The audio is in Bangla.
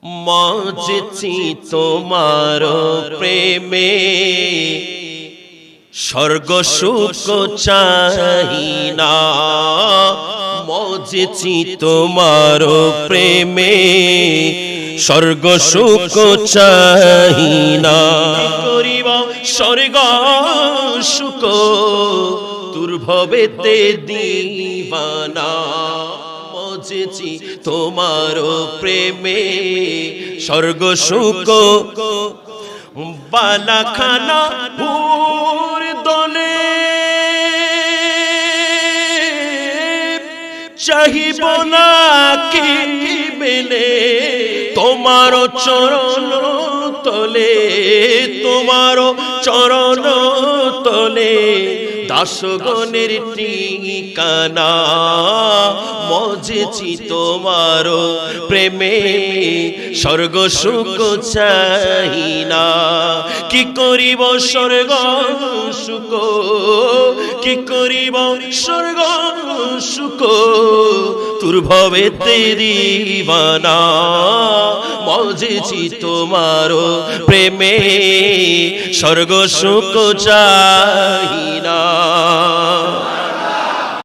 মজেছি তোমার প্রেমে, স্বর্গ সুখ চাহি না। মজেছি তোমার প্রেমে, স্বর্গ সুখ চাহি না। করিব স্বর্গ সুখ দুর্ভবেতে দিবানা। মজেছি তোমার প্রেমে, স্বর্গ সুখ বালাখানা হুর দলে চাহিব না কি মেলে। তোমার চরণ তলে, তোমার চরণ তলে দাসগণের ঠিকানা। মজেছি তোমার প্রেমে, স্বর্গ সুখ চাহি না। কি করিব স্বর্গ সুখ, কি করিব স্বর্গ সুখ দুর্ভবেতে দিবানা। মজেছি তোমার প্রেমে, স্বর্গ সুখ চাহি না।